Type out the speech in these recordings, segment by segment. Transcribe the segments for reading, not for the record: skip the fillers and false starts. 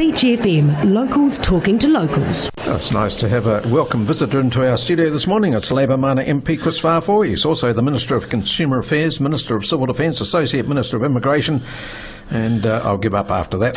Beach FM, locals talking to locals. Oh, it's nice to have a welcome visitor into our studio this morning. It's Labour Mana MP Kris Faafoi. He's also the Minister of Consumer Affairs, Minister of Civil Defence, Associate Minister of Immigration, and I'll give up after that.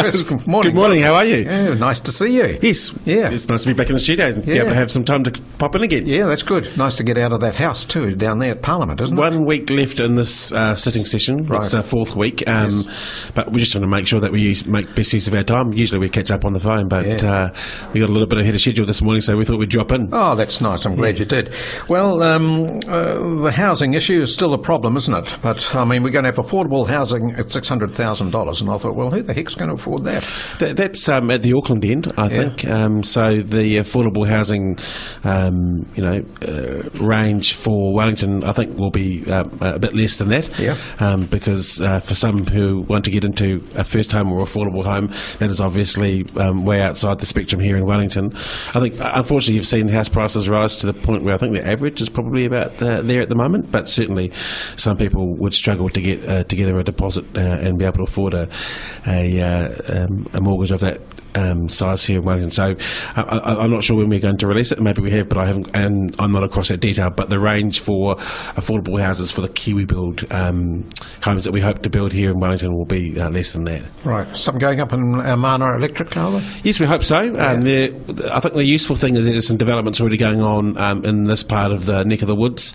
Chris, good morning. Good morning, how are you? Yeah, nice to see you. Yes, yeah. It's nice to be back in the studio and be able to have some time to pop in again. Yeah, that's good. Nice to get out of that house too, down there at Parliament, isn't it? 1 week left in this sitting session. Right. It's our fourth week, Yes. but we just want to make sure that we make best use of our time. Usually we catch up on the phone, but we got a little bit ahead of schedule this morning, so we thought we'd drop in. Oh, that's nice. I'm glad you did. Well, the housing issue is still a problem, isn't it? But, I mean, we're going to have affordable housing at $600,000, and I thought, well, who the heck's going to afford that? That's at the Auckland end, I think. So the affordable housing, range for Wellington, I think, will be a bit less than that. Yeah. Because for some who want to get into a first home or affordable home, that is obviously way outside the spectrum here in Wellington. I think, unfortunately, you've seen house prices rise to the point where I think the average is probably about there at the moment, but certainly some people would struggle to get together a deposit and be able to afford a mortgage of that size here in Wellington. So I'm not sure when we're going to release it. Maybe we have, but I haven't, and I'm not across that detail. But the range for affordable houses for the Kiwi build homes that we hope to build here in Wellington will be less than that. Right. Some going up in our Mana Electric, are they? Yes, we hope so. I think the useful thing is there's some developments already going on in this part of the neck of the woods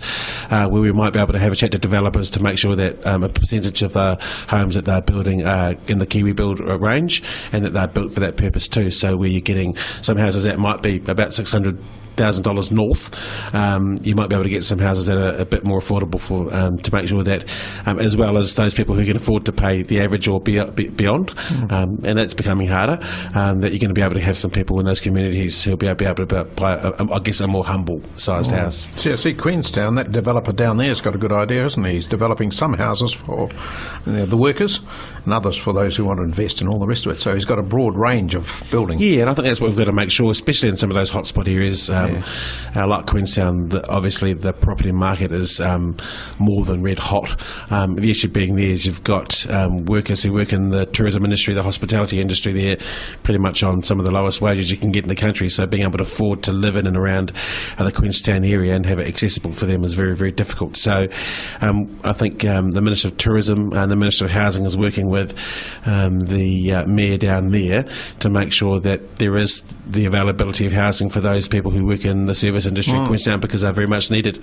where we might be able to have a chat to developers to make sure that a percentage of the homes that they're building are in the Kiwi build range and that they're built for that purpose too. So where you're getting some houses that might be about $600,000 north, you might be able to get some houses that are a bit more affordable for to make sure that, as well as those people who can afford to pay the average or beyond, and that's becoming harder, that you're going to be able to have some people in those communities who'll be able to buy, I guess, a more humble-sized house. See, Queenstown, that developer down there has got a good idea, hasn't he? He's developing some houses for the workers and others for those who want to invest and all the rest of it. So he's got a broad range of building. Yeah, and I think that's what we've got to make sure, especially in some of those hotspot areas, like Queenstown. Obviously, the property market is more than red hot. The issue being there is you've got workers who work in the tourism industry, the hospitality industry. They're pretty much on some of the lowest wages you can get in the country. So being able to afford to live in and around the Queenstown area and have it accessible for them is very, very difficult. So I think the Minister of Tourism and the Minister of Housing is working with the Mayor down there to make sure that there is the availability of housing for those people who work in the service industry in Queenstown, because they're very much needed.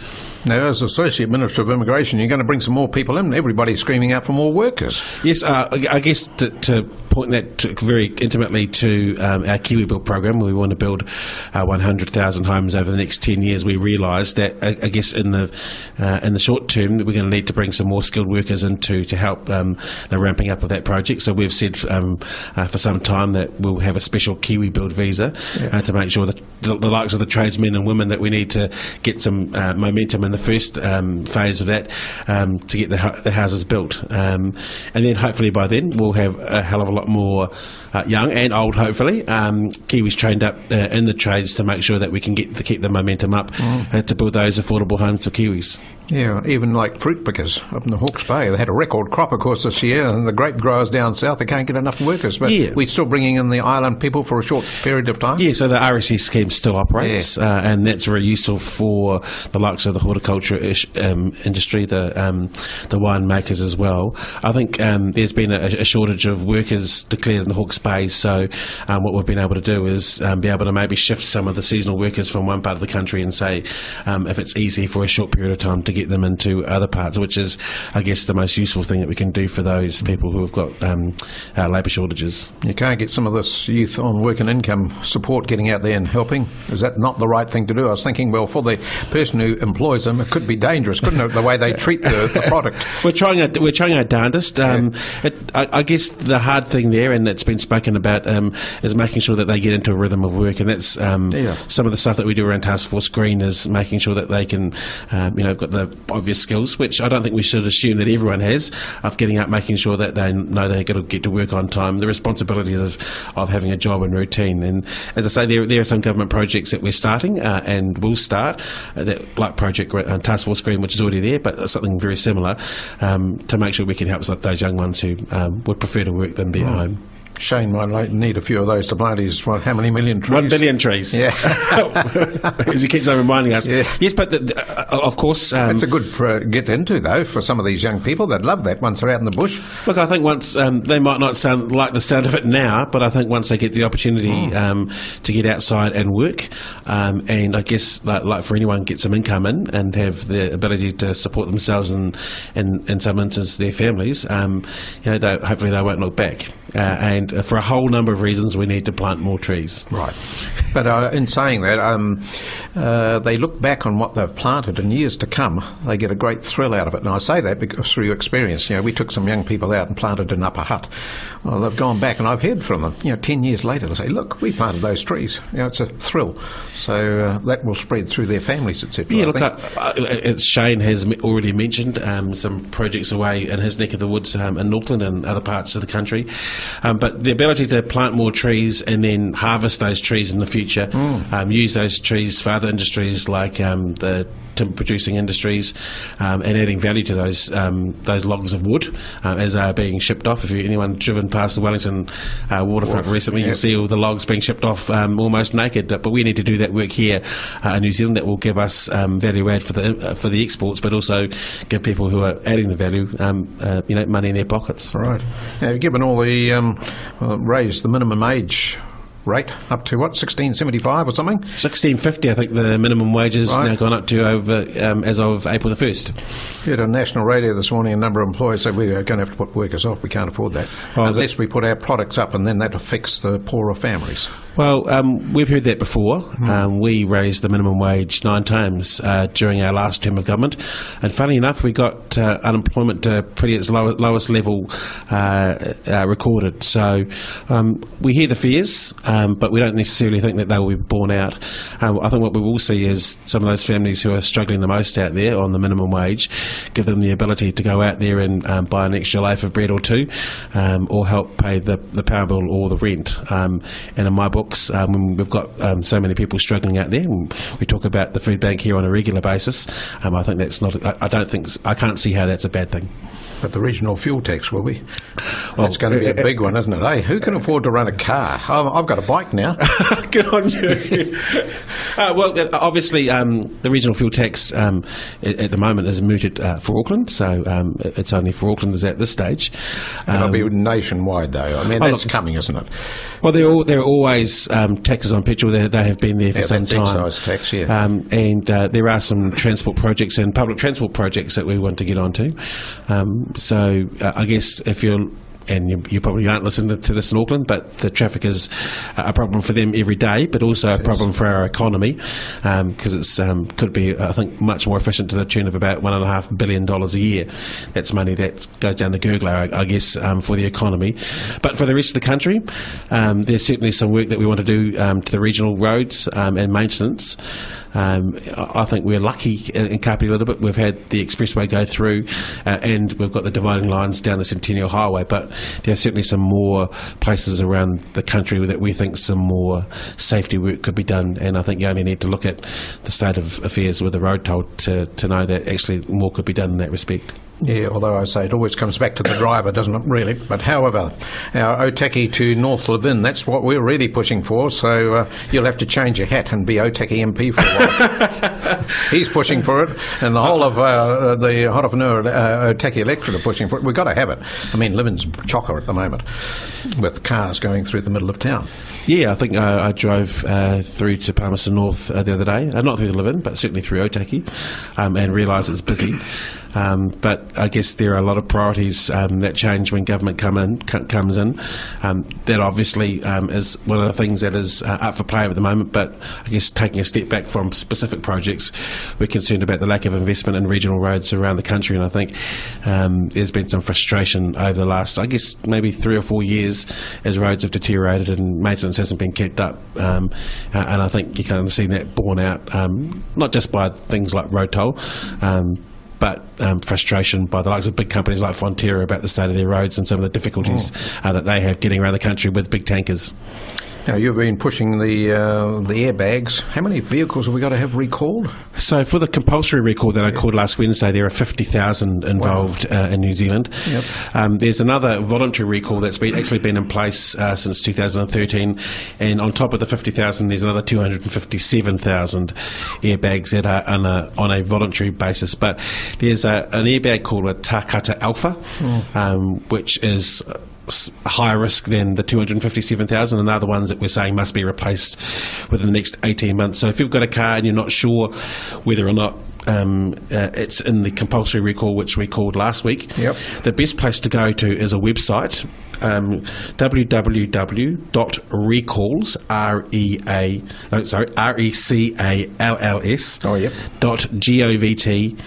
Now, as Associate Minister of Immigration, you're going to bring some more people in. Everybody's screaming out for more workers. Yes, I guess to point that very intimately to our Kiwi Build program, where we want to build 100,000 homes over the next 10 years, we realise that, I guess, in the short term, that we're going to need to bring some more skilled workers in to help the ramping up of that project. So we've said for some time that we'll have a special Kiwi Build visa to make sure that the likes of the tradesmen and women that we need to get some momentum in the first phase of that to get the houses built. And then hopefully by then we'll have a hell of a lot more young and old, hopefully, Kiwis trained up in the trades to make sure that we can keep the momentum up to build those affordable homes for Kiwis. Yeah, even like fruit pickers up in the Hawke's Bay. They had a record crop, of course, this year, and the grape growers down south, they can't get enough workers. But we're still bringing in the island people for a short period of time. Yeah, so the RSS scheme still operates, and that's very useful for the likes of the horticulture industry, the winemakers as well. I think there's been a shortage of workers declared in the Hawke's Bay, so what we've been able to do is be able to maybe shift some of the seasonal workers from one part of the country and say, if it's easy for a short period of time, to get them into other parts, which is, I guess, the most useful thing that we can do for those people who have got labour shortages. You can't get some of this youth on work and income support getting out there and helping. Is that not the right thing to do? I was thinking, well, for the person who employs them, it could be dangerous, couldn't it, the way they treat the product? We're trying our darndest. I guess the hard thing there, and it's been spoken about, is making sure that they get into a rhythm of work, and that's some of the stuff that we do around Task Force Green is making sure that they can, got the obvious skills, which I don't think we should assume that everyone has, of getting up, making sure that they know they've got to get to work on time, the responsibilities of having a job and routine. And as I say, there are some government projects that we're starting and will start, like Project Task Force Green, which is already there, but something very similar, to make sure we can help those young ones who would prefer to work than be at home. Shane might need a few of those to plant his, how many million trees? 1 billion trees. Yeah. As he keeps on reminding us. Yeah. Yes, but of course... it's a good get into, though, for some of these young people that love that once they're out in the bush. Look, I think once... they might not sound like the sound of it now, but I think once they get the opportunity to get outside and work, and I guess, like for anyone, get some income in and have the ability to support themselves and in some instances, their families, hopefully they won't look back. And for a whole number of reasons, we need to plant more trees. Right. But in saying that, they look back on what they've planted in years to come. They get a great thrill out of it. And I say that because through experience. We took some young people out and planted an upper hut. Well, they've gone back and I've heard from them. 10 years later, they say, look, we planted those trees. It's a thrill. So that will spread through their families, etc. Yeah, look, Shane has already mentioned some projects away in his neck of the woods in Auckland and other parts of the country. But the ability to plant more trees and then harvest those trees in the future, use those trees for other industries like the timber producing industries, and adding value to those logs of wood as they are being shipped off. If anyone driven past the Wellington waterfront recently, you'll see all the logs being shipped off almost naked. But we need to do that work here in New Zealand. That will give us value add for the exports, but also give people who are adding the value money in their pockets. Right. Now, given all the raised the minimum age rate up to what, 16.75 or something? 16.50, I think the minimum wage has now gone up to over as of April the 1st. Heard on national radio this morning a number of employers said we are going to have to put workers off. We can't afford that unless we put our products up, and then that affects the poorer families. Well, we've heard that before. We raised the minimum wage 9 times during our last term of government, and funny enough, we got unemployment to pretty its lowest level recorded. So we hear the fears, but we don't necessarily think that they will be borne out. I think what we will see is some of those families who are struggling the most out there on the minimum wage, give them the ability to go out there and buy an extra loaf of bread or two, or help pay the power bill or the rent. And in my books, when we've got so many people struggling out there, and we talk about the food bank here on a regular basis, I think that's not. I can't see how that's a bad thing. But the regional fuel tax, will we? Well, it's going to be a big one, isn't it? Hey, who can afford to run a car? I've got a bike now. Good on you. Well, obviously, the regional fuel tax at the moment is mooted for Auckland, so it's only for Aucklanders at this stage. It'll be nationwide, though. I mean, that's coming, isn't it? Well, there are always taxes on petrol. They have been there for some time. Excise tax, yeah. And there are some transport projects and public transport projects that we want to get onto. So I guess if you're, and you probably aren't listening to this in Auckland, but the traffic is a problem for them every day, but also a problem for our economy, because it's could be, I think, much more efficient to the tune of about $1.5 billion a year. That's money that goes down the gurgler, I guess, for the economy. But for the rest of the country, there's certainly some work that we want to do to the regional roads and maintenance. I think we're lucky in Kapiti a little bit. We've had the expressway go through, and we've got the dividing lines down the Centennial Highway, but there are certainly some more places around the country that we think some more safety work could be done, and I think you only need to look at the state of affairs with the road toll to know that actually more could be done in that respect. Yeah, although I say it always comes back to the driver, doesn't it, really? But however, our Otaki to North Levin, that's what we're really pushing for, so you'll have to change your hat and be Otaki MP for a while. He's pushing for it, and the whole of the Horowhenua Otaki electorate are pushing for it. We've got to have it. I mean, Levin's chocker at the moment, with cars going through the middle of town. Yeah, I think I drove through to Palmerston North the other day, not through the Levin, but certainly through Otaki, and realised it's busy. But I guess there are a lot of priorities that change when government comes in. That obviously is one of the things that is up for play at the moment, but I guess taking a step back from specific projects, we're concerned about the lack of investment in regional roads around the country, and I think there's been some frustration over the last, I guess, maybe 3 or 4 years as roads have deteriorated and maintenance hasn't been kept up, and I think you kind of see that borne out, not just by things like road toll, but frustration by the likes of big companies like Fonterra about the state of their roads and some of the difficulties that they have getting around the country with big tankers. Now, you've been pushing the airbags. How many vehicles have we got to have recalled? So for the compulsory recall that I called last Wednesday, there are 50,000 involved in New Zealand. Yep. There's another voluntary recall that's actually been in place since 2013, and on top of the 50,000, there's another 257,000 airbags that are on a voluntary basis. But there's an airbag called a Takata Alpha, which is higher risk than the 257,000, and they're the ones that we're saying must be replaced within the next 18 months. So if you've got a car and you're not sure whether or not it's in the compulsory recall, which we called last week, the best place to go to is a website, recalls.govt.nz.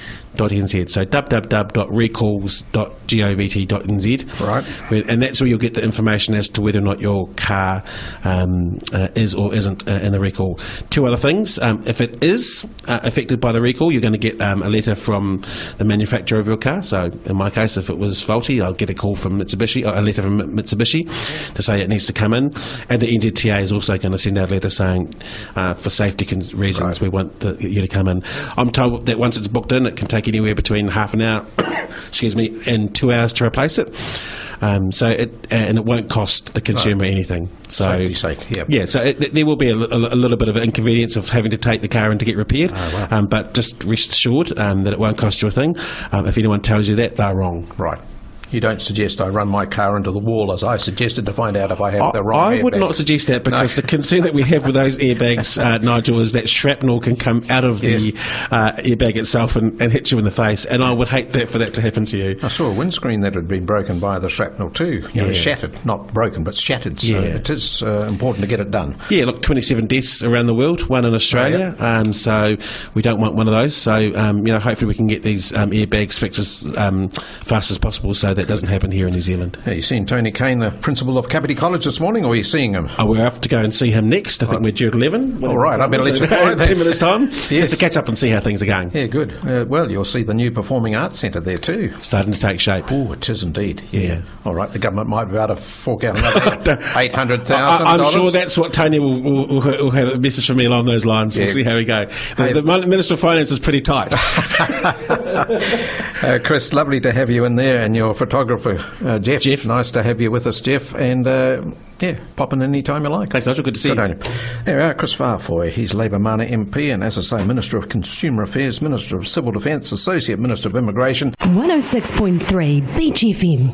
So www.recalls.govt.nz. Right. And that's where you'll get the information as to whether or not your car is or isn't in the recall. Two other things. If it is affected by the recall, you're going to get a letter from the manufacturer of your car. So in my case, if it was faulty, I'll get a call from Mitsubishi, or a letter from Mitsubishi to say it needs to come in. And the NZTA is also going to send out a letter saying for safety reasons we want you to come in. I'm told that once it's booked in, it can take anywhere between half an hour and 2 hours to replace it. So it won't cost the consumer anything. So safety's sake, so there will be a little bit of an inconvenience of having to take the car in to get repaired. But just rest assured that it won't cost you a thing. If anyone tells you that, they're wrong. Right. You don't suggest I run my car into the wall, as I suggested, to find out if I have the wrong airbag. I would not suggest that, because the concern that we have with those airbags, Nigel, is that shrapnel can come out of the airbag itself and hit you in the face, and I would hate for that to happen to you. I saw a windscreen that had been broken by the shrapnel too. You know, shattered, not broken, but shattered. So it is important to get it done. Yeah, look, 27 deaths around the world, one in Australia, so we don't want one of those. So, hopefully we can get these airbags fixed as fast as possible so that doesn't happen here in New Zealand. Are you seeing Tony Kane, the principal of Kapiti College, this morning, or are you seeing him? Oh, we're off to go and see him next. I think we're due at 11. All right, I better let you know. 10 minutes' time. Just to catch up and see how things are going. Yeah, good. Well, you'll see the new Performing Arts Centre there too. Starting to take shape. Oh, it is indeed. Yeah. All right, the government might be able to fork out another $800,000. I'm sure that's what Tony will have a message from me along those lines. We'll see how we go. The Minister of Finance is pretty tight. Kris, lovely to have you in there, and your photographer, Jeff. Nice to have you with us, Jeff, and pop in any time you like. Thanks, Nigel. Good to see you. There we are, Kris Faafoi. He's Labour Mana MP, and as I say, Minister of Consumer Affairs, Minister of Civil Defence, Associate Minister of Immigration. 106.3 Beach FM.